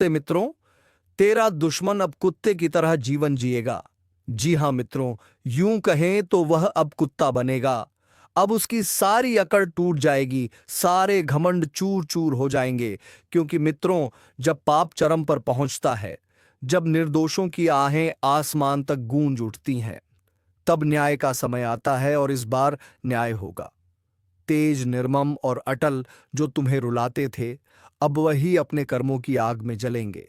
नमस्ते मित्रों। तेरा दुश्मन अब कुत्ते की तरह जीवन जिएगा। जी हाँ मित्रों, यूं कहें तो वह अब कुत्ता बनेगा। अब उसकी सारी अकड़ टूट जाएगी, सारे घमंड चूर चूर हो जाएंगे। क्योंकि मित्रों, जब पाप चरम पर पहुंचता है, जब निर्दोषों की आहें आसमान तक गूंज उठती हैं, तब न्याय का समय आता है और इस बार न्याय होगा। तेज, निर्मम और अटल जो तुम्हें रुलाते थे, अब वही अपने कर्मों की आग में जलेंगे।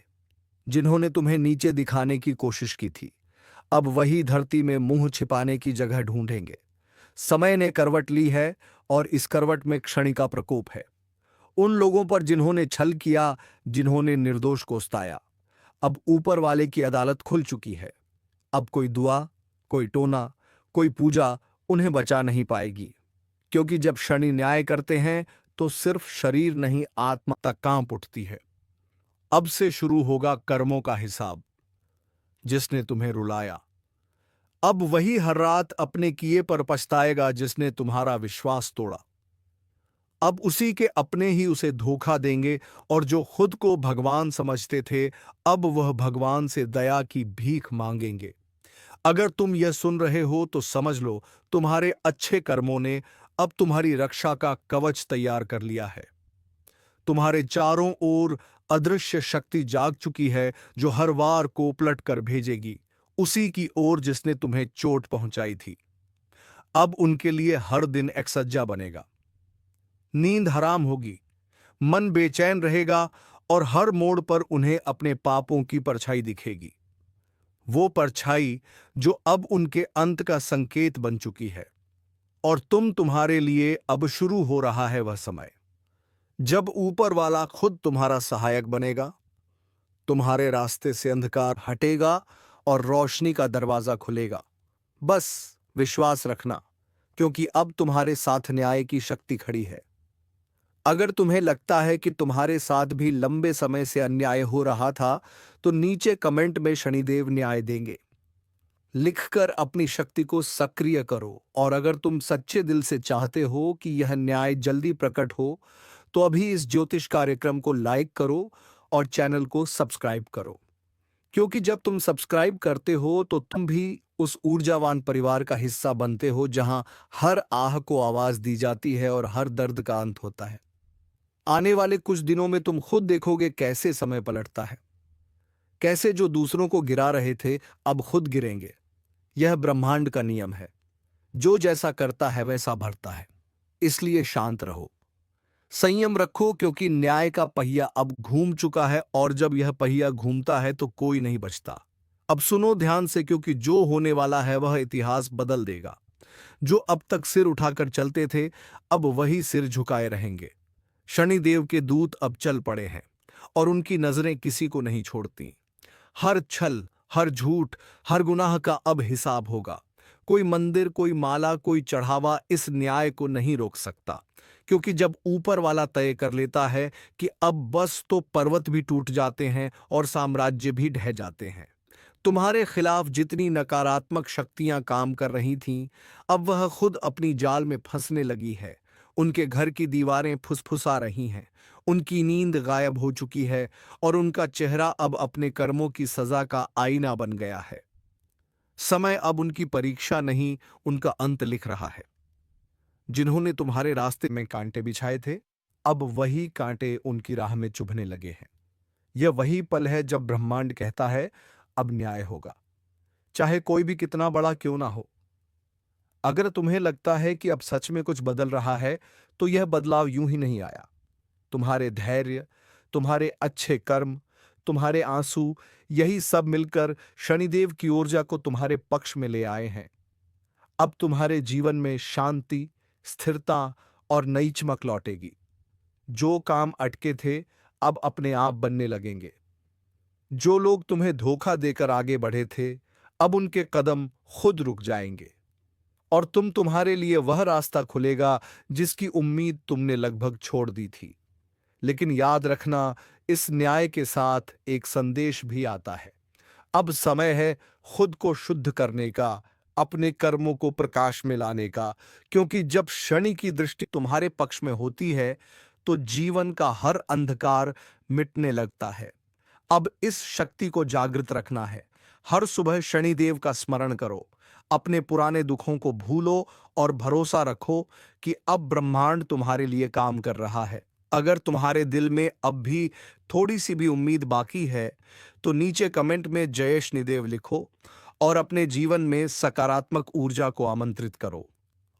जिन्होंने तुम्हें नीचे दिखाने की कोशिश की थी, अब वही धरती में मुंह छिपाने की जगह ढूंढेंगे। समय ने करवट ली है और इस करवट में क्षणिका प्रकोप है। उन लोगों पर जिन्होंने छल किया, जिन्होंने निर्दोष को सताया, अब ऊपर वाले की अदालत खुल चुकी है। अब कोई दुआ, कोई टोना, कोई पूजा उन्हें बचा नहीं पाएगी। क्योंकि जब शनि न्याय करते हैं तो सिर्फ शरीर नहीं, आत्मा तक कांप उठती है। अब से शुरू होगा कर्मों का हिसाब। जिसने तुम्हें रुलाया, अब वही हर रात अपने किए पर पछताएगा। जिसने तुम्हारा विश्वास तोड़ा, अब उसी के अपने ही उसे धोखा देंगे। और जो खुद को भगवान समझते थे, अब वह भगवान से दया की भीख मांगेंगे। अगर तुम यह सुन रहे हो तो समझ लो, तुम्हारे अच्छे कर्मों ने अब तुम्हारी रक्षा का कवच तैयार कर लिया है। तुम्हारे चारों ओर अदृश्य शक्ति जाग चुकी है, जो हर वार को पलट कर भेजेगी उसी की ओर जिसने तुम्हें चोट पहुंचाई थी। अब उनके लिए हर दिन एक सज्जा बनेगा। नींद हराम होगी, मन बेचैन रहेगा और हर मोड़ पर उन्हें अपने पापों की परछाई दिखेगी। वो परछाई जो अब उनके अंत का संकेत बन चुकी है। और तुम्हारे लिए अब शुरू हो रहा है वह समय, जब ऊपर वाला खुद तुम्हारा सहायक बनेगा। तुम्हारे रास्ते से अंधकार हटेगा और रोशनी का दरवाजा खुलेगा। बस विश्वास रखना, क्योंकि अब तुम्हारे साथ न्याय की शक्ति खड़ी है। अगर तुम्हें लगता है कि तुम्हारे साथ भी लंबे समय से अन्याय हो रहा था, तो नीचे कमेंट में शनिदेव न्याय देंगे लिखकर अपनी शक्ति को सक्रिय करो। और अगर तुम सच्चे दिल से चाहते हो कि यह न्याय जल्दी प्रकट हो, तो अभी इस ज्योतिष कार्यक्रम को लाइक करो और चैनल को सब्सक्राइब करो। क्योंकि जब तुम सब्सक्राइब करते हो तो तुम भी उस ऊर्जावान परिवार का हिस्सा बनते हो, जहां हर आह को आवाज दी जाती है और हर दर्द का अंत होता है। आने वाले कुछ दिनों में तुम खुद देखोगे कैसे समय पलटता है, कैसे जो दूसरों को गिरा रहे थे अब खुद गिरेंगे। यह ब्रह्मांड का नियम है, जो जैसा करता है वैसा भरता है। इसलिए शांत रहो, संयम रखो, क्योंकि न्याय का पहिया अब घूम चुका है। और जब यह पहिया घूमता है तो कोई नहीं बचता। अब सुनो ध्यान से, क्योंकि जो होने वाला है वह इतिहास बदल देगा। जो अब तक सिर उठाकर चलते थे, अब वही सिर झुकाए रहेंगे। शनिदेव के दूत अब चल पड़े हैं और उनकी नजरें किसी को नहीं छोड़ती। हर छल, हर झूठ, हर गुनाह का अब हिसाब होगा। कोई मंदिर, कोई माला, कोई चढ़ावा इस न्याय को नहीं रोक सकता। क्योंकि जब ऊपर वाला तय कर लेता है कि अब बस, तो पर्वत भी टूट जाते हैं और साम्राज्य भी ढह जाते हैं। तुम्हारे खिलाफ जितनी नकारात्मक शक्तियां काम कर रही थीं, अब वह खुद अपनी जाल में फंसने लगी है। उनके घर की दीवारें फुसफुसा रही हैं, उनकी नींद गायब हो चुकी है और उनका चेहरा अब अपने कर्मों की सजा का आईना बन गया है। समय अब उनकी परीक्षा नहीं, उनका अंत लिख रहा है। जिन्होंने तुम्हारे रास्ते में कांटे बिछाए थे, अब वही कांटे उनकी राह में चुभने लगे हैं। यह वही पल है जब ब्रह्मांड कहता है अब न्याय होगा, चाहे कोई भी कितना बड़ा क्यों ना हो। अगर तुम्हें लगता है कि अब सच में कुछ बदल रहा है, तो यह बदलाव यूं ही नहीं आया। तुम्हारे धैर्य, तुम्हारे अच्छे कर्म, तुम्हारे आंसू, यही सब मिलकर शनिदेव की ऊर्जा को तुम्हारे पक्ष में ले आए हैं। अब तुम्हारे जीवन में शांति, स्थिरता और नई चमक लौटेगी। जो काम अटके थे अब अपने आप बनने लगेंगे। जो लोग तुम्हें धोखा देकर आगे बढ़े थे, अब उनके कदम खुद रुक जाएंगे और तुम्हारे लिए वह रास्ता खुलेगा जिसकी उम्मीद तुमने लगभग छोड़ दी थी। लेकिन याद रखना, इस न्याय के साथ एक संदेश भी आता है। अब समय है खुद को शुद्ध करने का, अपने कर्मों को प्रकाश में लाने का। क्योंकि जब शनि की दृष्टि तुम्हारे पक्ष में होती है, तो जीवन का हर अंधकार मिटने लगता है। अब इस शक्ति को जागृत रखना है। हर सुबह शनिदेव का स्मरण करो, अपने पुराने दुखों को भूलो और भरोसा रखो कि अब ब्रह्मांड तुम्हारे लिए काम कर रहा है। अगर तुम्हारे दिल में अब भी थोड़ी सी भी उम्मीद बाकी है तो नीचे कमेंट में जय शनिदेव लिखो और अपने जीवन में सकारात्मक ऊर्जा को आमंत्रित करो।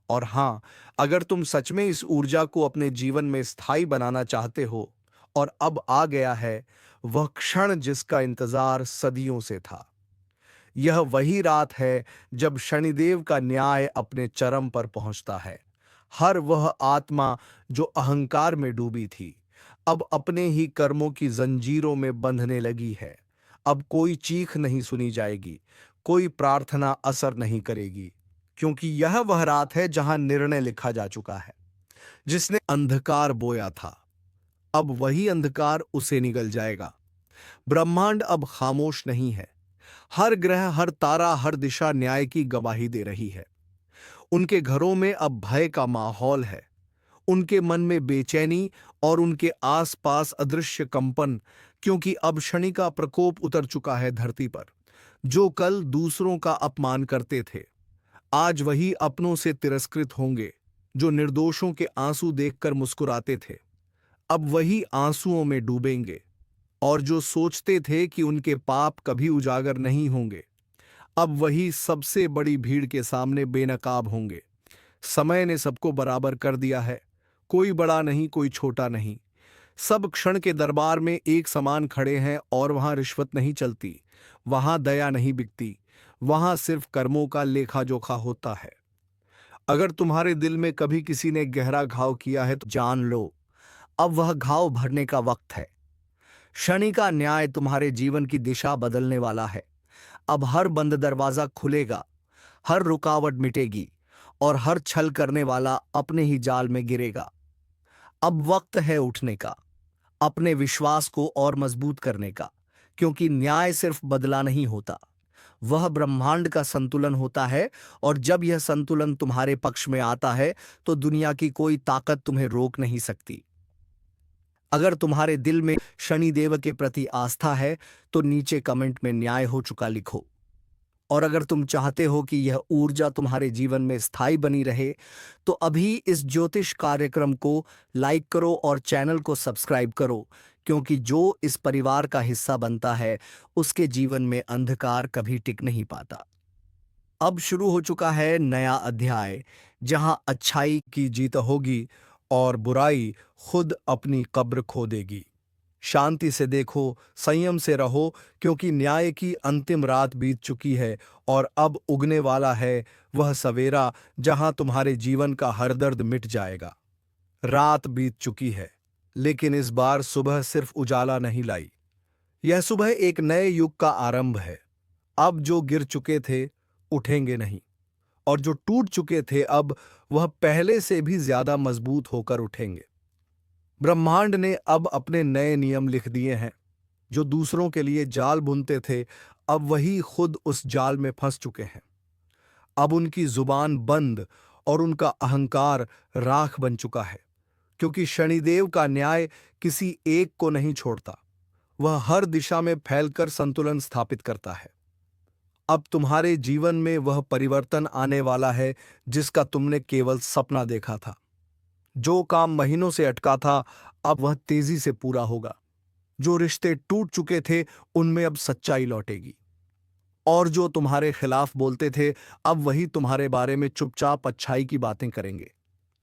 और हाँ, अगर तुम सच में इस ऊर्जा को अपने जीवन में स्थायी बनाना चाहते हो और अब आ गया है वह क्षण जिसका इंतजार सदियों से था। यह वही रात है जब शनिदेव का न्याय अपने चरम पर पहुंचता है। हर वह आत्मा जो अहंकार में डूबी थी अब अपने ही कर्मों की जंजीरों में बंधने लगी है। अब कोई चीख नहीं सुनी जाएगी, कोई प्रार्थना असर नहीं करेगी, क्योंकि यह वह रात है जहां निर्णय लिखा जा चुका है। जिसने अंधकार बोया था अब वही अंधकार उसे निगल जाएगा। ब्रह्मांड अब खामोश नहीं है। हर ग्रह, हर तारा, हर दिशा न्याय की गवाही दे रही है। उनके घरों में अब भय का माहौल है, उनके मन में बेचैनी और उनके आसपास अदृश्य कंपन, क्योंकि अब शनि का प्रकोप उतर चुका है धरती पर। जो कल दूसरों का अपमान करते थे आज वही अपनों से तिरस्कृत होंगे। जो निर्दोषों के आंसू देखकर मुस्कुराते थे अब वही आंसुओं में डूबेंगे। और जो सोचते थे कि उनके पाप कभी उजागर नहीं होंगे अब वही सबसे बड़ी भीड़ के सामने बेनकाब होंगे। समय ने सबको बराबर कर दिया है, कोई बड़ा नहीं, कोई छोटा नहीं। सब क्षण के दरबार में एक समान खड़े हैं और वहां रिश्वत नहीं चलती, वहां दया नहीं बिकती, वहां सिर्फ कर्मों का लेखा जोखा होता है। अगर तुम्हारे दिल में कभी किसी ने गहरा घाव किया है तो जान लो अब वह घाव भरने का वक्त है। शनि का न्याय तुम्हारे जीवन की दिशा बदलने वाला है। अब हर बंद दरवाजा खुलेगा, हर रुकावट मिटेगी और हर छल करने वाला अपने ही जाल में गिरेगा। अब वक्त है उठने का, अपने विश्वास को और मजबूत करने का, क्योंकि न्याय सिर्फ बदला नहीं होता, वह ब्रह्मांड का संतुलन होता है। और जब यह संतुलन तुम्हारे पक्ष में आता है तो दुनिया की कोई ताकत तुम्हें रोक नहीं सकती। अगर तुम्हारे दिल में शनिदेव के प्रति आस्था है तो नीचे कमेंट में न्याय हो चुका लिखो। और अगर तुम चाहते हो कि यह ऊर्जा तुम्हारे जीवन में स्थायी बनी रहे तो अभी इस ज्योतिष कार्यक्रम को लाइक करो और चैनल को सब्सक्राइब करो, क्योंकि जो इस परिवार का हिस्सा बनता है उसके जीवन में अंधकार कभी टिक नहीं पाता। अब शुरू हो चुका है नया अध्याय, जहां अच्छाई की जीत होगी और बुराई खुद अपनी कब्र खो देगी। शांति से देखो, संयम से रहो, क्योंकि न्याय की अंतिम रात बीत चुकी है और अब उगने वाला है वह सवेरा जहां तुम्हारे जीवन का हर दर्द मिट जाएगा। रात बीत चुकी है, लेकिन इस बार सुबह सिर्फ उजाला नहीं लाई। यह सुबह एक नए युग का आरंभ है। अब जो गिर चुके थे उठेंगे नहीं, और जो टूट चुके थे अब वह पहले से भी ज्यादा मजबूत होकर उठेंगे। ब्रह्मांड ने अब अपने नए नियम लिख दिए हैं। जो दूसरों के लिए जाल बुनते थे अब वही खुद उस जाल में फंस चुके हैं। अब उनकी जुबान बंद और उनका अहंकार राख बन चुका है, क्योंकि शनिदेव का न्याय किसी एक को नहीं छोड़ता, वह हर दिशा में फैलकर संतुलन स्थापित करता है। अब तुम्हारे जीवन में वह परिवर्तन आने वाला है जिसका तुमने केवल सपना देखा था। जो काम महीनों से अटका था अब वह तेजी से पूरा होगा। जो रिश्ते टूट चुके थे उनमें अब सच्चाई लौटेगी, और जो तुम्हारे खिलाफ बोलते थे अब वही तुम्हारे बारे में चुपचाप अच्छाई की बातें करेंगे।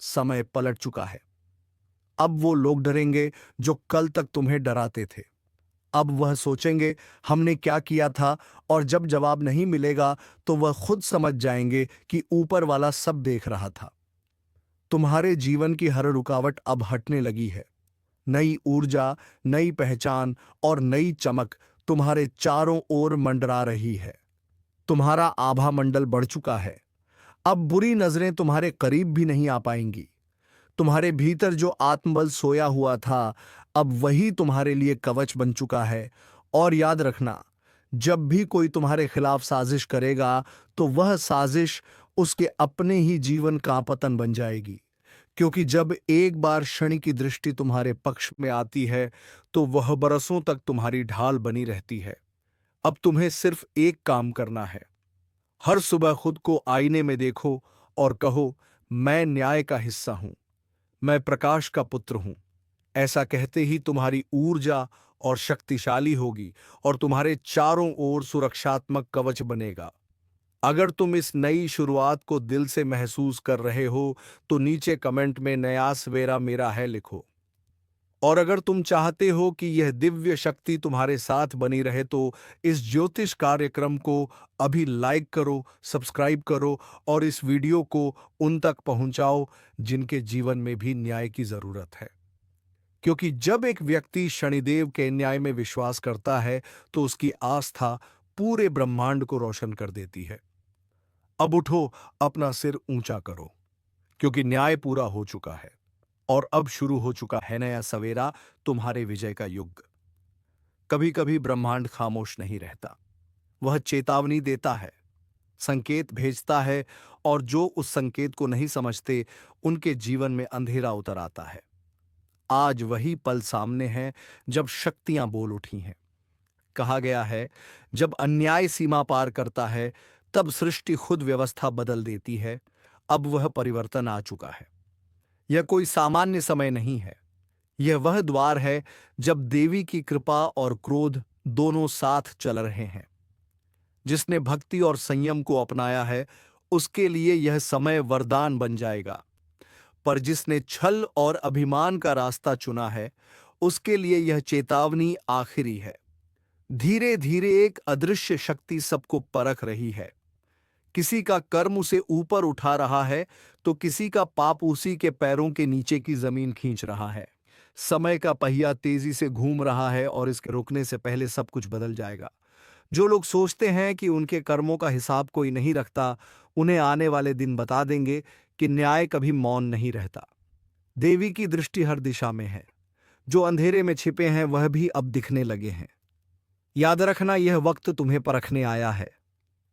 समय पलट चुका है। अब वो लोग डरेंगे जो कल तक तुम्हें डराते थे। अब वह सोचेंगे हमने क्या किया था, और जब जवाब नहीं मिलेगा तो वह खुद समझ जाएंगे कि ऊपर वाला सब देख रहा था। तुम्हारे जीवन की हर रुकावट अब हटने लगी है। नई ऊर्जा, नई पहचान और नई चमक तुम्हारे चारों ओर मंडरा रही है। तुम्हारा आभा मंडल बढ़ चुका है। अब बुरी नजरें तुम्हारे करीब भी नहीं आ पाएंगी। तुम्हारे भीतर जो आत्मबल सोया हुआ था अब वही तुम्हारे लिए कवच बन चुका है। और याद रखना, जब भी कोई तुम्हारे खिलाफ साजिश करेगा तो वह साजिश उसके अपने ही जीवन का पतन बन जाएगी, क्योंकि जब एक बार शनि की दृष्टि तुम्हारे पक्ष में आती है तो वह बरसों तक तुम्हारी ढाल बनी रहती है। अब तुम्हें सिर्फ एक काम करना है। हर सुबह खुद को आईने में देखो और कहो, मैं न्याय का हिस्सा हूं, मैं प्रकाश का पुत्र हूं। ऐसा कहते ही तुम्हारी ऊर्जा और शक्तिशाली होगी और तुम्हारे चारों ओर सुरक्षात्मक कवच बनेगा। अगर तुम इस नई शुरुआत को दिल से महसूस कर रहे हो तो नीचे कमेंट में नया सवेरा मेरा है लिखो। और अगर तुम चाहते हो कि यह दिव्य शक्ति तुम्हारे साथ बनी रहे तो इस ज्योतिष कार्यक्रम को अभी लाइक करो, सब्सक्राइब करो और इस वीडियो को उन तक पहुंचाओ जिनके जीवन में भी न्याय की जरूरत है। क्योंकि जब एक व्यक्ति शनिदेव के न्याय में विश्वास करता है तो उसकी आस्था पूरे ब्रह्मांड को रोशन कर देती है। अब उठो, अपना सिर ऊंचा करो, क्योंकि न्याय पूरा हो चुका है और अब शुरू हो चुका है नया सवेरा, तुम्हारे विजय का युग। कभी कभी ब्रह्मांड खामोश नहीं रहता, वह चेतावनी देता है, संकेत भेजता है, और जो उस संकेत को नहीं समझते उनके जीवन में अंधेरा उतर आता है। आज वही पल सामने है जब शक्तियां बोल उठी हैं। कहा गया है, जब अन्याय सीमा पार करता है तब सृष्टि खुद व्यवस्था बदल देती है। अब वह परिवर्तन आ चुका है। यह कोई सामान्य समय नहीं है, यह वह द्वार है जब देवी की कृपा और क्रोध दोनों साथ चल रहे हैं। जिसने भक्ति और संयम को अपनाया है उसके लिए यह समय वरदान बन जाएगा, पर जिसने छल और अभिमान का रास्ता चुना है उसके लिए यह चेतावनी आखिरी है। धीरे धीरे एक अदृश्य शक्ति सबको परख रही है। किसी का कर्म उसे ऊपर उठा रहा है तो किसी का पाप उसी के पैरों के नीचे की जमीन खींच रहा है। समय का पहिया तेजी से घूम रहा है और इसके रुकने से पहले सब कुछ बदल जाएगा। जो लोग सोचते हैं कि उनके कर्मों का हिसाब कोई नहीं रखता, उन्हें आने वाले दिन बता देंगे कि न्याय कभी मौन नहीं रहता। देवी की दृष्टि हर दिशा में है। जो अंधेरे में छिपे हैं वह भी अब दिखने लगे हैं। याद रखना, यह वक्त तुम्हें परखने आया है।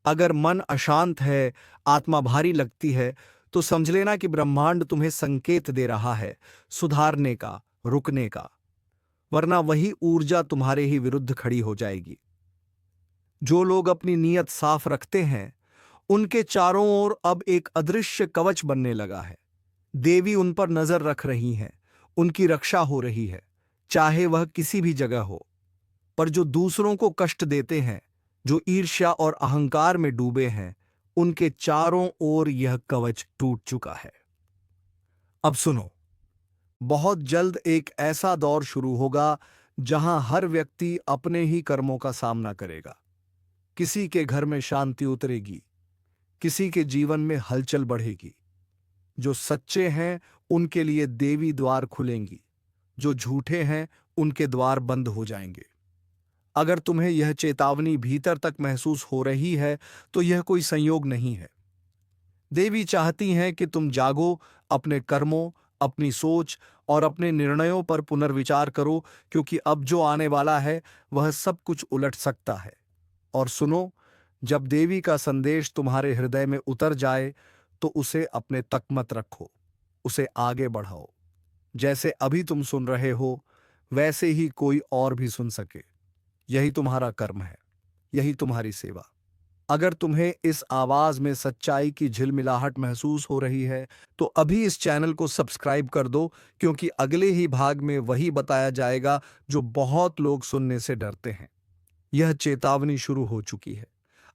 अगर मन अशांत है, आत्मा भारी लगती है, तो समझ लेना कि ब्रह्मांड तुम्हें संकेत दे रहा है सुधारने का, रुकने का, वरना वही ऊर्जा तुम्हारे ही विरुद्ध खड़ी हो जाएगी। जो लोग अपनी नीयत साफ रखते हैं उनके चारों ओर अब एक अदृश्य कवच बनने लगा है। देवी उन पर नजर रख रही हैं, उनकी रक्षा हो रही है, चाहे वह किसी भी जगह हो। पर जो दूसरों को कष्ट देते हैं, जो ईर्ष्या और अहंकार में डूबे हैं, उनके चारों ओर यह कवच टूट चुका है। अब सुनो, बहुत जल्द एक ऐसा दौर शुरू होगा जहां हर व्यक्ति अपने ही कर्मों का सामना करेगा। किसी के घर में शांति उतरेगी, किसी के जीवन में हलचल बढ़ेगी। जो सच्चे हैं उनके लिए देवी द्वार खुलेंगी, जो झूठे हैं उनके द्वार बंद हो जाएंगे। अगर तुम्हें यह चेतावनी भीतर तक महसूस हो रही है तो यह कोई संयोग नहीं है। देवी चाहती हैं कि तुम जागो, अपने कर्मों, अपनी सोच और अपने निर्णयों पर पुनर्विचार करो, क्योंकि अब जो आने वाला है वह सब कुछ उलट सकता है। और सुनो, जब देवी का संदेश तुम्हारे हृदय में उतर जाए तो उसे अपने तक मत रखो, उसे आगे बढ़ाओ। जैसे अभी तुम सुन रहे हो वैसे ही कोई और भी सुन सके। यही तुम्हारा कर्म है, यही तुम्हारी सेवा। अगर तुम्हें इस आवाज में सच्चाई की झिलमिलाहट महसूस हो रही है तो अभी इस चैनल को सब्सक्राइब कर दो, क्योंकि अगले ही भाग में वही बताया जाएगा जो बहुत लोग सुनने से डरते हैं। यह चेतावनी शुरू हो चुकी है।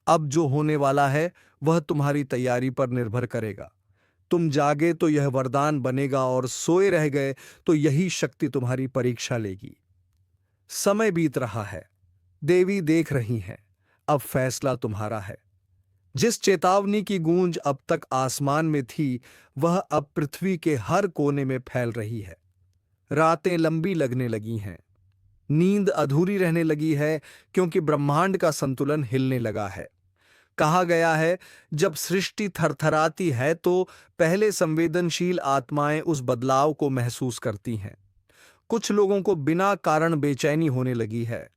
अब जो होने वाला है वह तुम्हारी तैयारी पर निर्भर करेगा। तुम जागे तो यह वरदान बनेगा और सोए रह गए तो यही शक्ति तुम्हारी परीक्षा लेगी। समय बीत रहा है, देवी देख रही हैं, अब फैसला तुम्हारा है। जिस चेतावनी की गूंज अब तक आसमान में थी वह अब पृथ्वी के हर कोने में फैल रही है। रातें लंबी लगने लगी हैं, नींद अधूरी रहने लगी है, क्योंकि ब्रह्मांड का संतुलन हिलने लगा है। कहा गया है, जब सृष्टि थरथराती है तो पहले संवेदनशील आत्माएं उस बदलाव को महसूस करती हैं। कुछ लोगों को बिना कारण बेचैनी होने लगी है,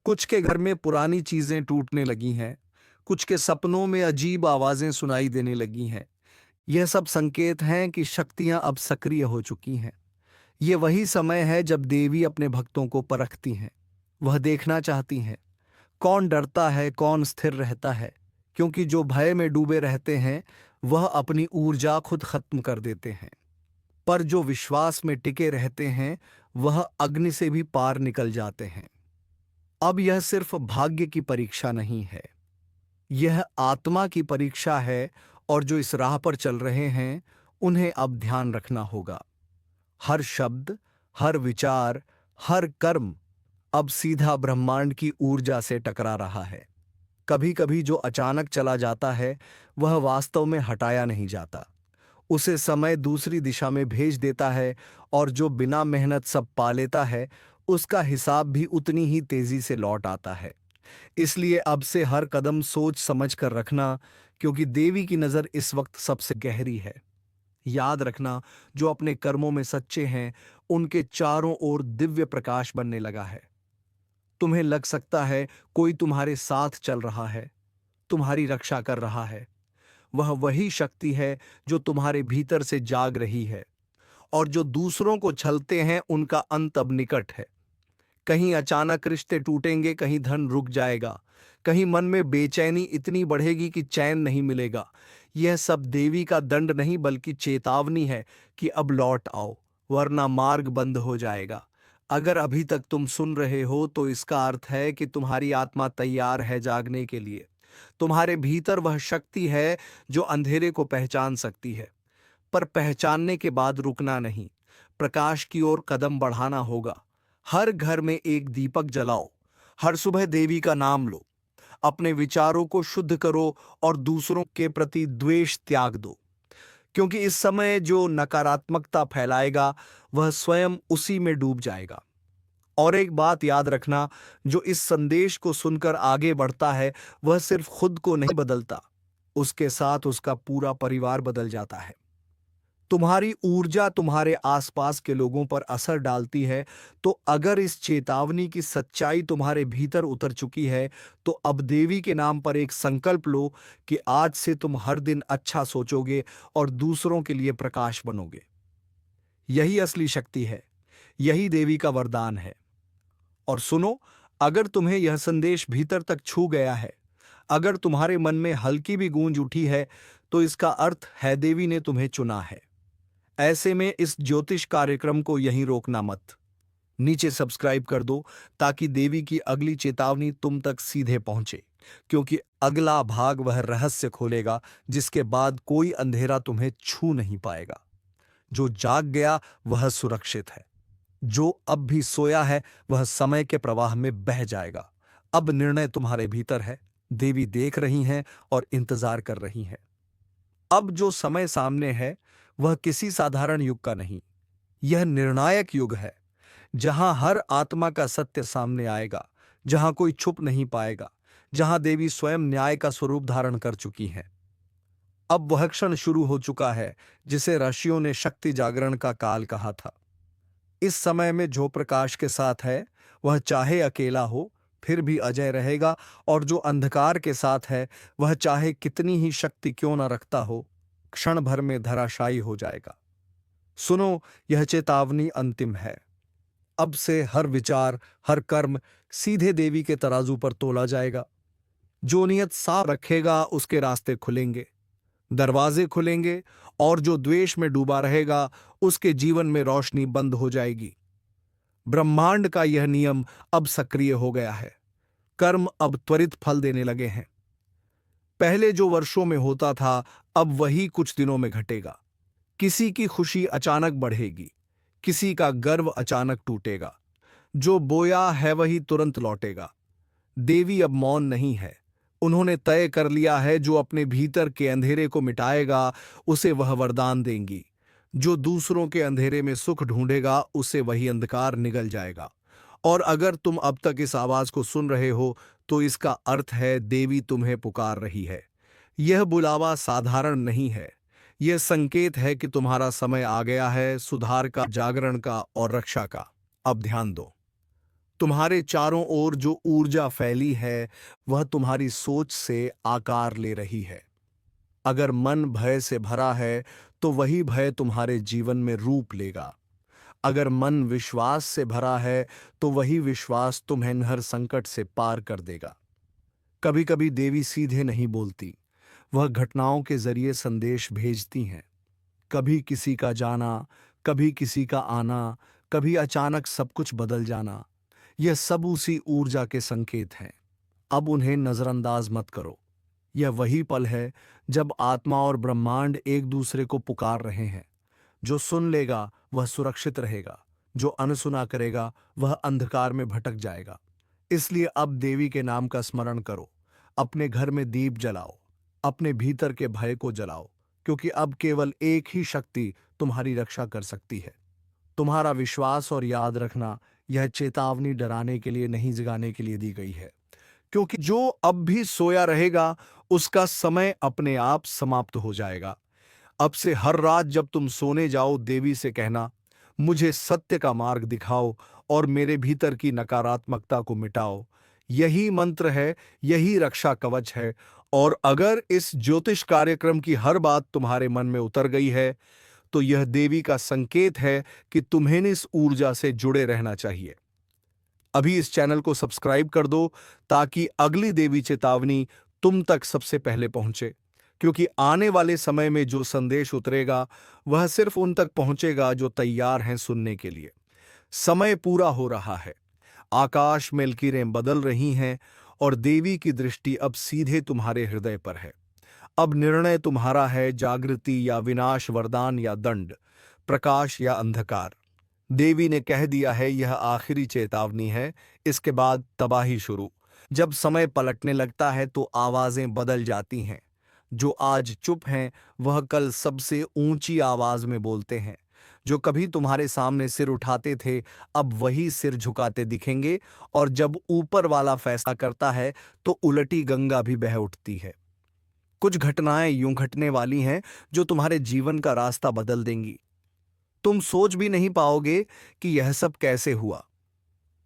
कुछ के घर में पुरानी चीजें टूटने लगी हैं, कुछ के सपनों में अजीब आवाजें सुनाई देने लगी हैं। यह सब संकेत हैं कि शक्तियां अब सक्रिय हो चुकी हैं। ये वही समय है जब देवी अपने भक्तों को परखती हैं। वह देखना चाहती हैं कौन डरता है, कौन स्थिर रहता है, क्योंकि जो भय में डूबे रहते हैं वह अपनी ऊर्जा खुद खत्म कर देते हैं। पर जो विश्वास में टिके रहते हैं वह अग्नि से भी पार निकल जाते हैं। अब यह सिर्फ भाग्य की परीक्षा नहीं है, यह आत्मा की परीक्षा है। और जो इस राह पर चल रहे हैं उन्हें अब ध्यान रखना होगा। हर शब्द, हर विचार, हर कर्म अब सीधा ब्रह्मांड की ऊर्जा से टकरा रहा है। कभी कभी जो अचानक चला जाता है वह वास्तव में हटाया नहीं जाता, उसे समय दूसरी दिशा में भेज देता है। और जो बिना मेहनत सब पा लेता है उसका हिसाब भी उतनी ही तेजी से लौट आता है। इसलिए अब से हर कदम सोच समझ कर रखना, क्योंकि देवी की नज़र इस वक्त सबसे गहरी है। याद रखना, जो अपने कर्मों में सच्चे हैं उनके चारों ओर दिव्य प्रकाश बनने लगा है। तुम्हें लग सकता है कोई तुम्हारे साथ चल रहा है, तुम्हारी रक्षा कर रहा है। वह वही शक्ति है जो तुम्हारे भीतर से जाग रही है। और जो दूसरों को छलते हैं उनका अंत अब निकट है। कहीं अचानक रिश्ते टूटेंगे, कहीं धन रुक जाएगा, कहीं मन में बेचैनी इतनी बढ़ेगी कि चैन नहीं मिलेगा। यह सब देवी का दंड नहीं बल्कि चेतावनी है कि अब लौट आओ, वरना मार्ग बंद हो जाएगा। अगर अभी तक तुम सुन रहे हो तो इसका अर्थ है कि तुम्हारी आत्मा तैयार है जागने के लिए। तुम्हारे भीतर वह शक्ति है जो अंधेरे को पहचान सकती है। पर पहचानने के बाद रुकना नहीं, प्रकाश की ओर कदम बढ़ाना होगा। हर घर में एक दीपक जलाओ, हर सुबह देवी का नाम लो, अपने विचारों को शुद्ध करो और दूसरों के प्रति द्वेष त्याग दो। क्योंकि इस समय जो नकारात्मकता फैलाएगा वह स्वयं उसी में डूब जाएगा। और एक बात याद रखना, जो इस संदेश को सुनकर आगे बढ़ता है वह सिर्फ खुद को नहीं बदलता, उसके साथ उसका पूरा परिवार बदल जाता है। तुम्हारी ऊर्जा तुम्हारे आसपास के लोगों पर असर डालती है। तो अगर इस चेतावनी की सच्चाई तुम्हारे भीतर उतर चुकी है तो अब देवी के नाम पर एक संकल्प लो कि आज से तुम हर दिन अच्छा सोचोगे और दूसरों के लिए प्रकाश बनोगे। यही असली शक्ति है, यही देवी का वरदान है। और सुनो, अगर तुम्हें यह संदेश भीतर तक छू गया है, अगर तुम्हारे मन में हल्की भी गूंज उठी है, तो इसका अर्थ है देवी ने तुम्हें चुना है। ऐसे में इस ज्योतिष कार्यक्रम को यहीं रोकना मत। नीचे सब्सक्राइब कर दो ताकि देवी की अगली चेतावनी तुम तक सीधे पहुंचे, क्योंकि अगला भाग वह रहस्य खोलेगा जिसके बाद कोई अंधेरा तुम्हें छू नहीं पाएगा। जो जाग गया वह सुरक्षित है, जो अब भी सोया है वह समय के प्रवाह में बह जाएगा। अब निर्णय तुम्हारे भीतर है, देवी देख रही हैं और इंतजार कर रही हैं। अब जो समय सामने है वह किसी साधारण युग का नहीं, यह निर्णायक युग है, जहां हर आत्मा का सत्य सामने आएगा, जहां कोई छुप नहीं पाएगा, जहां देवी स्वयं न्याय का स्वरूप धारण कर चुकी हैं। अब वह क्षण शुरू हो चुका है जिसे ऋषियों ने शक्ति जागरण का काल कहा था। इस समय में जो प्रकाश के साथ है वह चाहे अकेला हो फिर भी अजय रहेगा, और जो अंधकार के साथ है वह चाहे कितनी ही शक्ति क्यों न रखता हो, क्षण भर में धराशायी हो जाएगा। सुनो, यह चेतावनी अंतिम है। अब से हर विचार, हर कर्म सीधे देवी के तराजू पर तोला जाएगा। जो नियत साफ रखेगा उसके रास्ते खुलेंगे, दरवाजे खुलेंगे, और जो द्वेष में डूबा रहेगा उसके जीवन में रोशनी बंद हो जाएगी। ब्रह्मांड का यह नियम अब सक्रिय हो गया है। कर्म अब त्वरित फल देने लगे हैं। पहले जो वर्षों में होता था अब वही कुछ दिनों में घटेगा। किसी की खुशी अचानक बढ़ेगी, किसी का गर्व अचानक टूटेगा। जो बोया है वही तुरंत लौटेगा। देवी अब मौन नहीं है, उन्होंने तय कर लिया है जो अपने भीतर के अंधेरे को मिटाएगा उसे वह वरदान देंगी। जो दूसरों के अंधेरे में सुख ढूंढेगा उसे वही अंधकार निगल जाएगा। और अगर तुम अब तक इस आवाज को सुन रहे हो तो इसका अर्थ है देवी तुम्हें पुकार रही है। यह बुलावा साधारण नहीं है, यह संकेत है कि तुम्हारा समय आ गया है, सुधार का, जागरण का और रक्षा का। अब ध्यान दो, तुम्हारे चारों ओर जो ऊर्जा फैली है वह तुम्हारी सोच से आकार ले रही है। अगर मन भय से भरा है तो वही भय तुम्हारे जीवन में रूप लेगा। अगर मन विश्वास से भरा है तो वही विश्वास तुम्हें हर संकट से पार कर देगा। कभी कभी देवी सीधे नहीं बोलती, वह घटनाओं के जरिए संदेश भेजती हैं। कभी किसी का जाना, कभी किसी का आना, कभी अचानक सब कुछ बदल जाना, यह सब उसी ऊर्जा के संकेत हैं। अब उन्हें नजरअंदाज मत करो। यह वही पल है जब आत्मा और ब्रह्मांड एक दूसरे को पुकार रहे हैं। जो सुन लेगा वह सुरक्षित रहेगा, जो अनसुना करेगा वह अंधकार में भटक जाएगा। इसलिए अब देवी के नाम का स्मरण करो, अपने घर में दीप जलाओ, अपने भीतर के भय को जलाओ, क्योंकि अब केवल एक ही शक्ति तुम्हारी रक्षा कर सकती है, तुम्हारा विश्वास। और याद रखना, यह चेतावनी डराने के लिए नहीं, जगाने के लिए दी गई है, क्योंकि जो अब भी सोया रहेगा उसका समय अपने आप समाप्त हो जाएगा। अब से हर रात जब तुम सोने जाओ, देवी से कहना, मुझे सत्य का मार्ग दिखाओ और मेरे भीतर की नकारात्मकता को मिटाओ। यही मंत्र है, यही रक्षा कवच है। और अगर इस ज्योतिष कार्यक्रम की हर बात तुम्हारे मन में उतर गई है तो यह देवी का संकेत है कि तुम्हें इस ऊर्जा से जुड़े रहना चाहिए। अभी इस चैनल को सब्सक्राइब कर दो ताकि अगली देवी चेतावनी तुम तक सबसे पहले पहुंचे, क्योंकि आने वाले समय में जो संदेश उतरेगा वह सिर्फ उन तक पहुंचेगा जो तैयार हैं सुनने के लिए। समय पूरा हो रहा है, आकाश में लकीरें बदल रही हैं और देवी की दृष्टि अब सीधे तुम्हारे हृदय पर है। अब निर्णय तुम्हारा है, जागृति या विनाश, वरदान या दंड, प्रकाश या अंधकार। देवी ने कह दिया है, यह आखिरी चेतावनी है, इसके बाद तबाही शुरू। जब समय पलटने लगता है तो आवाजें बदल जाती हैं। जो आज चुप हैं वह कल सबसे ऊंची आवाज में बोलते हैं। जो कभी तुम्हारे सामने सिर उठाते थे अब वही सिर झुकाते दिखेंगे। और जब ऊपर वाला फैसला करता है तो उलटी गंगा भी बह उठती है। कुछ घटनाएं यूं घटने वाली हैं जो तुम्हारे जीवन का रास्ता बदल देंगी। तुम सोच भी नहीं पाओगे कि यह सब कैसे हुआ,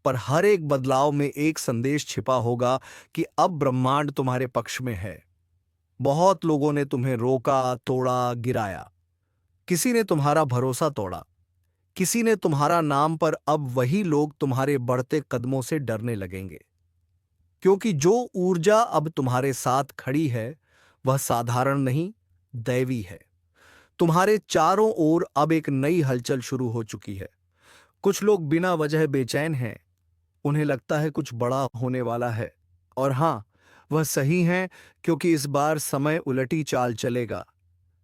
पर हर एक बदलाव में एक संदेश छिपा होगा कि अब ब्रह्मांड तुम्हारे पक्ष में है। बहुत लोगों ने तुम्हें रोका, तोड़ा, गिराया। किसी ने तुम्हारा भरोसा तोड़ा, किसी ने तुम्हारा नाम, पर अब वही लोग तुम्हारे बढ़ते कदमों से डरने लगेंगे, क्योंकि जो ऊर्जा अब तुम्हारे साथ खड़ी है वह साधारण नहीं, दैवी है। तुम्हारे चारों ओर अब एक नई हलचल शुरू हो चुकी है। कुछ लोग बिना वजह बेचैन हैं, उन्हें लगता है कुछ बड़ा होने वाला है। और हां, वह सही है, क्योंकि इस बार समय उलटी चाल चलेगा।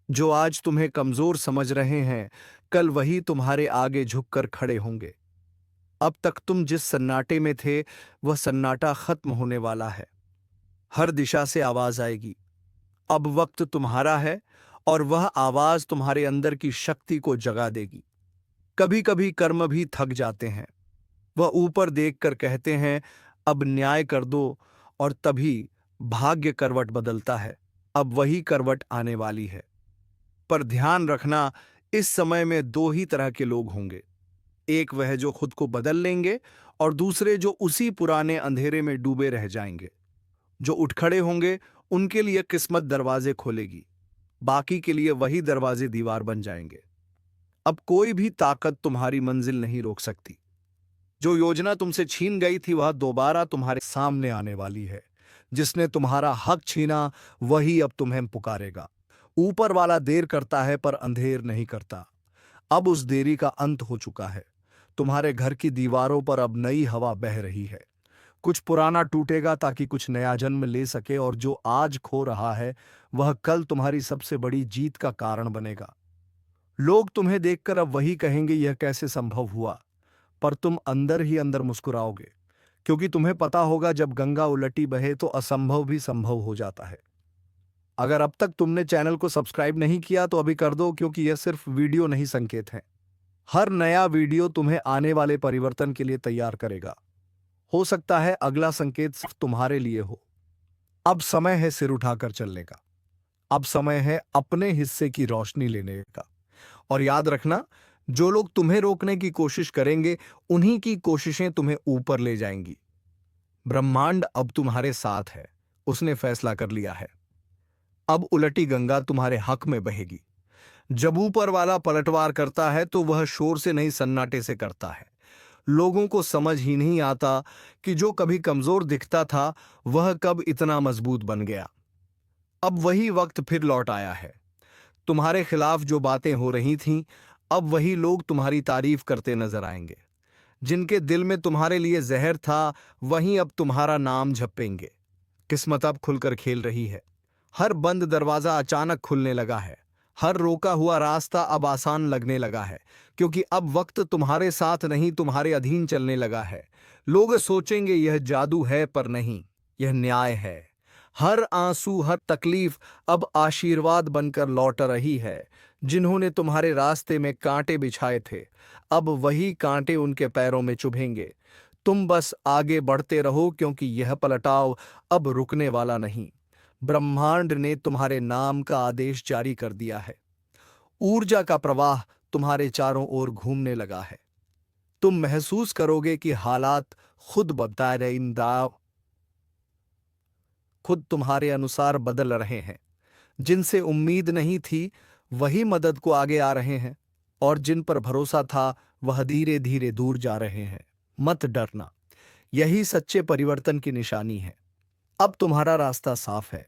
जो आज तुम्हें कमजोर समझ रहे हैं कल वही तुम्हारे आगे झुककर खड़े होंगे। अब तक तुम जिस सन्नाटे में थे वह सन्नाटा खत्म होने वाला है। हर दिशा से आवाज आएगी। अब वक्त तुम्हारा है और वह आवाज तुम्हारे अंदर की शक्ति को जगा देगी। कभी कभी कर्म भी थक जाते हैं, वह ऊपर देखकर कहते हैं अब न्याय कर दो, और तभी भाग्य करवट बदलता है। अब वही करवट आने वाली है। पर ध्यान रखना, इस समय में दो ही तरह के लोग होंगे। एक वह जो खुद को बदल लेंगे और दूसरे जो उसी पुराने अंधेरे में डूबे रह जाएंगे। जो उठ खड़े होंगे उनके लिए किस्मत दरवाजे खोलेगी, बाकी के लिए वही दरवाजे दीवार बन जाएंगे। अब कोई भी ताकत तुम्हारी मंजिल नहीं रोक सकती। जो योजना तुमसे छीन गई थी वह दोबारा तुम्हारे सामने आने वाली है। जिसने तुम्हारा हक छीना वही अब तुम्हें पुकारेगा। ऊपर वाला देर करता है पर अंधेर नहीं करता। अब उस देरी का अंत हो चुका है। तुम्हारे घर की दीवारों पर अब नई हवा बह रही है। कुछ पुराना टूटेगा ताकि कुछ नया जन्म ले सके, और जो आज खो रहा है वह कल तुम्हारी सबसे बड़ी जीत का कारण बनेगा। लोग तुम्हें देखकर अब वही कहेंगे, यह कैसे संभव हुआ, पर तुम अंदर ही अंदर मुस्कुराओगे, क्योंकि तुम्हें पता होगा जब गंगा उलटी बहे तो असंभव भी संभव हो जाता है। अगर अब तक तुमने चैनल को सब्सक्राइब नहीं किया तो अभी कर दो, क्योंकि यह सिर्फ वीडियो नहीं, संकेत है। हर नया वीडियो तुम्हें आने वाले परिवर्तन के लिए तैयार करेगा। हो सकता है अगला संकेत सिर्फ तुम्हारे लिए हो। अब समय है सिर उठाकर चलने का। अब समय है अपने हिस्से की रोशनी लेने का। और याद रखना, जो लोग तुम्हें रोकने की कोशिश करेंगे उन्हीं की कोशिशें तुम्हें ऊपर ले जाएंगी। ब्रह्मांड अब तुम्हारे साथ है, उसने फैसला कर लिया है। अब उलटी गंगा तुम्हारे हक में बहेगी। जब ऊपर वाला पलटवार करता है तो वह शोर से नहीं, सन्नाटे से करता है। लोगों को समझ ही नहीं आता कि जो कभी कमजोर दिखता था वह कब इतना मजबूत बन गया। अब वही वक्त फिर लौट आया है। तुम्हारे खिलाफ जो बातें हो रही थीं, अब वही लोग तुम्हारी तारीफ करते नजर आएंगे। जिनके दिल में तुम्हारे लिए जहर था, वहीं अब तुम्हारा नाम झप्पेंगे। किस्मत अब खुलकर खेल रही है। हर बंद दरवाजा अचानक खुलने लगा है। हर रोका हुआ रास्ता अब आसान लगने लगा है, क्योंकि अब वक्त तुम्हारे साथ नहीं, तुम्हारे अधीन चलने लगा है। लोग सोचेंगे यह जादू है, पर नहीं, यह न्याय है। हर आंसू, हर तकलीफ अब आशीर्वाद बनकर लौट रही है। जिन्होंने तुम्हारे रास्ते में कांटे बिछाए थे, अब वही कांटे उनके पैरों में चुभेंगे। तुम बस आगे बढ़ते रहो, क्योंकि यह पलटाव अब रुकने वाला नहीं। ब्रह्मांड ने तुम्हारे नाम का आदेश जारी कर दिया है। ऊर्जा का प्रवाह तुम्हारे चारों ओर घूमने लगा है। तुम महसूस करोगे कि हालात खुद बता रहे, खुद तुम्हारे अनुसार बदल रहे हैं। जिनसे उम्मीद नहीं थी वही मदद को आगे आ रहे हैं, और जिन पर भरोसा था वह धीरे धीरे दूर जा रहे हैं। मत डरना, यही सच्चे परिवर्तन की निशानी है। अब तुम्हारा रास्ता साफ है।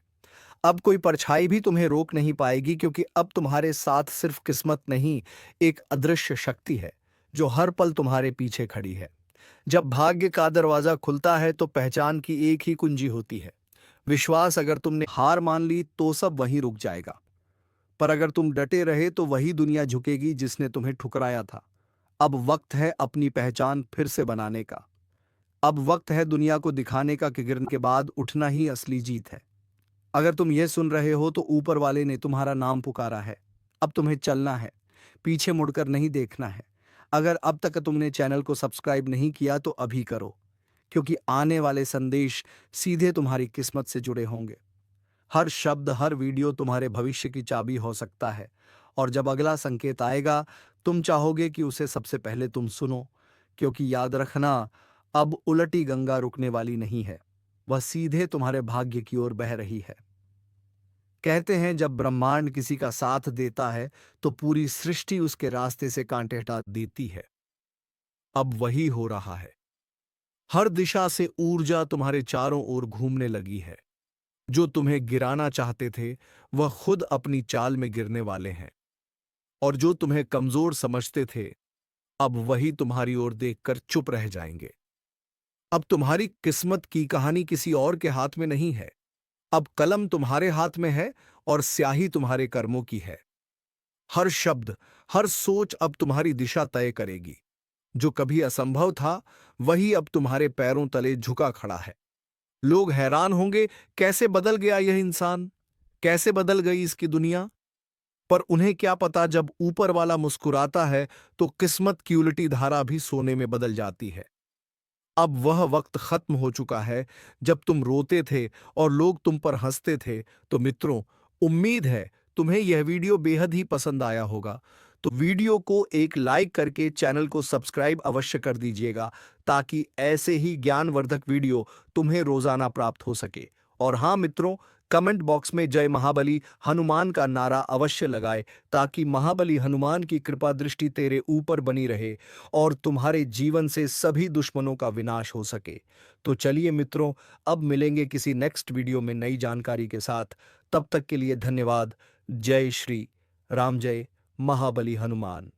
अब कोई परछाई भी तुम्हें रोक नहीं पाएगी, क्योंकि अब तुम्हारे साथ सिर्फ किस्मत नहीं, एक अदृश्य शक्ति है जो हर पल तुम्हारे पीछे खड़ी है। जब भाग्य का दरवाजा खुलता है तो पहचान की एक ही कुंजी होती है, विश्वास। अगर तुमने हार मान ली तो सब वहीं रुक जाएगा, पर अगर तुम डटे रहे तो वही दुनिया झुकेगी जिसने तुम्हें ठुकराया था। अब वक्त है अपनी पहचान फिर से बनाने का। अब वक्त है दुनिया को दिखाने का कि गिरने के बाद उठना ही असली जीत है। अगर तुम ये सुन रहे हो तो ऊपर वाले ने तुम्हारा नाम पुकारा है। अब तुम्हें चलना है, पीछे मुड़कर नहीं देखना है। अगर अब तक तुमने चैनल को सब्सक्राइब नहीं किया तो अभी करो, क्योंकि आने वाले संदेश सीधे तुम्हारी किस्मत से जुड़े होंगे। हर शब्द, हर वीडियो तुम्हारे भविष्य की चाबी हो सकता है, और जब अगला संकेत आएगा तुम चाहोगे कि उसे सबसे पहले तुम सुनो। क्योंकि याद रखना, अब उलटी गंगा रुकने वाली नहीं है, वह सीधे तुम्हारे भाग्य की ओर बह रही है। कहते हैं जब ब्रह्मांड किसी का साथ देता है तो पूरी सृष्टि उसके रास्ते से कांटे हटा देती है। अब वही हो रहा है। हर दिशा से ऊर्जा तुम्हारे चारों ओर घूमने लगी है। जो तुम्हें गिराना चाहते थे वह खुद अपनी चाल में गिरने वाले हैं, और जो तुम्हें कमजोर समझते थे अब वही तुम्हारी ओर देखकर चुप रह जाएंगे। अब तुम्हारी किस्मत की कहानी किसी और के हाथ में नहीं है। अब कलम तुम्हारे हाथ में है और स्याही तुम्हारे कर्मों की है। हर शब्द, हर सोच अब तुम्हारी दिशा तय करेगी। जो कभी असंभव था वही अब तुम्हारे पैरों तले झुका खड़ा है। लोग हैरान होंगे, कैसे बदल गया यह इंसान, कैसे बदल गई इसकी दुनिया। पर उन्हें क्या पता, जब ऊपर वाला मुस्कुराता है तो किस्मत की उल्टी धारा भी सोने में बदल जाती है। अब वह वक्त खत्म हो चुका है जब तुम रोते थे और लोग तुम पर हंसते थे। तो मित्रों, उम्मीद है तुम्हें यह वीडियो बेहद ही पसंद आया होगा। तो वीडियो को एक लाइक करके चैनल को सब्सक्राइब अवश्य कर दीजिएगा, ताकि ऐसे ही ज्ञानवर्धक वीडियो तुम्हें रोजाना प्राप्त हो सके। और हाँ मित्रों, कमेंट बॉक्स में जय महाबली हनुमान का नारा अवश्य लगाए, ताकि महाबली हनुमान की कृपा दृष्टि तेरे ऊपर बनी रहे और तुम्हारे जीवन से सभी दुश्मनों का विनाश हो सके। तो चलिए मित्रों, अब मिलेंगे किसी नेक्स्ट वीडियो में नई जानकारी के साथ। तब तक के लिए धन्यवाद। जय श्री राम, जय महाबली हनुमान।